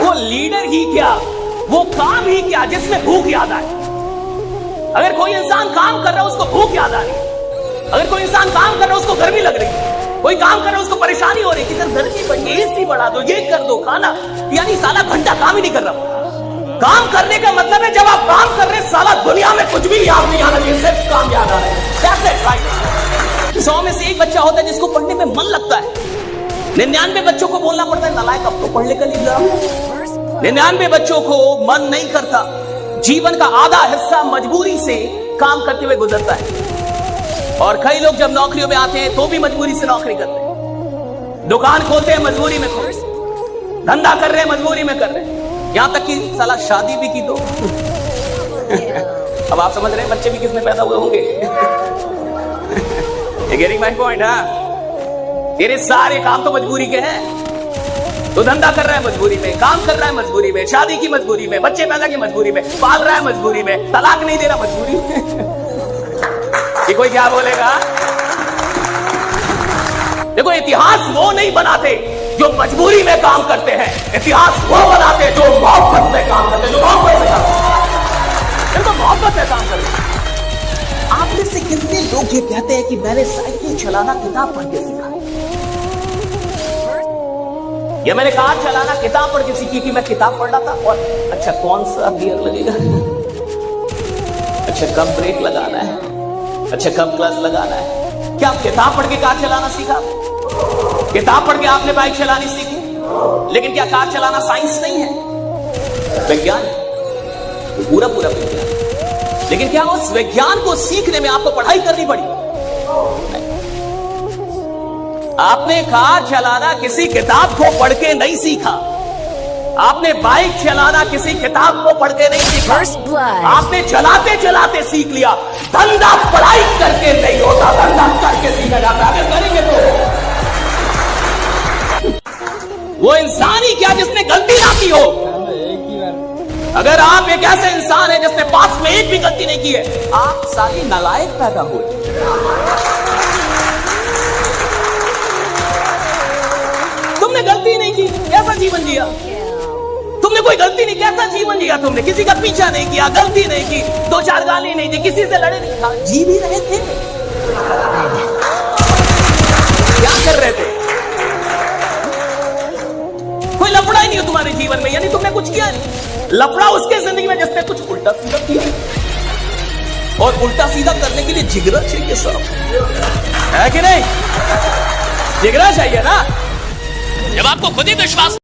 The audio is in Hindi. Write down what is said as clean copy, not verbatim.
वो लीडर ही क्या, वो काम ही क्या जिसमें भूख याद आए। अगर कोई इंसान काम कर रहा है उसको भूख याद आ रही है, अगर कोई इंसान काम कर रहा है उसको गर्मी लग रही है, कोई काम कर रहा है उसको परेशानी हो रही है कि सर गर्मी बढ़ी, एसी बढ़ा दो, ये कर दो, खाना, यानी साला घंटा काम ही नहीं कर रहा। काम करने का मतलब है जब आप काम कर रहे हैं साला दुनिया में कुछ भी याद नहीं आ रहा, सिर्फ काम याद आ रहा है। That's it, right? 100 में से एक बच्चा होता है जिसको पढ़ने में मन लगता है। 99 बच्चों को बोलना पड़ता है नालायक अब तो पढ़ ले कल एग्जाम। 99 बच्चों को मन नहीं करता। जीवन का आधा हिस्सा मजबूरी से काम करते हुए गुजरता है। और कई लोग जब नौकरियों में आते हैं तो भी मजबूरी से नौकरी करते हैं, दुकान खोलते हैं मजबूरी में खोलते हैं, धंधा कर रहे हैं मजबूरी में कर रहे हैं, यहां तक कि साला शादी भी की तो अब आप समझ रहे हैं बच्चे भी किसमें पैदा हुए होंगे। Getting my point? हाँ, तेरे सारे काम तो मजबूरी के हैं। तो धंधा कर रहा है मजबूरी में, काम कर रहा है मजबूरी में, शादी की मजबूरी में, बच्चे पैदा की मजबूरी में, पाल रहा है मजबूरी में, तलाक नहीं दे रहा मजबूरी में। कि कोई क्या बोलेगा? देखो इतिहास वो नहीं बनाते जो मजबूरी में काम करते हैं, इतिहास वो बनाते जो मोहब्बत में काम करते हैं, जो मोहब्बत से काम करते हैं, तो मोहब्बत से काम करते हैं। आप में से कितने लोग ये कहते हैं कि मैंने साइकिल चलाना किताब पढ़ के सीखा, या मैंने कार चलाना किताब पढ़ के सीखी कि मैं किताब पढ़ रहा था और अच्छा कौन सा गियर लगेगा, अच्छा कब ब्रेक लगाना है, अच्छा कब क्लच लगाना है। क्या आप किताब पढ़ के कार चलाना सीखा? किताब पढ़ के आपने बाइक चलानी सीखी, लेकिन क्या कार चलाना साइंस नहीं है? विज्ञान है, पूरा पूरा विज्ञान। लेकिन क्या उस विज्ञान को सीखने में आपको पढ़ाई करनी पड़ी? नहीं। आपने कार चलाना किसी किताब को पढ़ के नहीं सीखा, आपने बाइक चलाना किसी किताब को पढ़ के नहीं सीखा, आपने चलाते चलाते सीख लिया। धंधा पढ़ाई करके नहीं होता, धंधा करके सीखा जाता है। अगर करेंगे तो वो इंसान ही क्या जिसने गलती ना की हो। अगर आप एक ऐसे इंसान है जिसने पास में एक भी गलती नहीं की है, आप सारी नालायक पैदा हुए। तुमने गलती नहीं की, कैसा जीवन जिया? तुमने कोई गलती नहीं, कैसा जीवन जिया? तुमने किसी का पीछा नहीं किया, गलती नहीं की, 2-4 गाली नहीं दी, किसी से लड़े नहीं, था जी भी रहे थे। क्या कर रहे थे? कोई लफड़ा ही नहीं हो तुम्हारे जीवन में, यानी तुमने कुछ किया नहीं। लफड़ा उसके जिंदगी में जिसने कुछ उल्टा सीधा किया, और उल्टा सीधा करने के लिए जिगरा चाहिए साहब, है कि नहीं? जिगरा चाहिए ना। जब आपको खुद ही विश्वास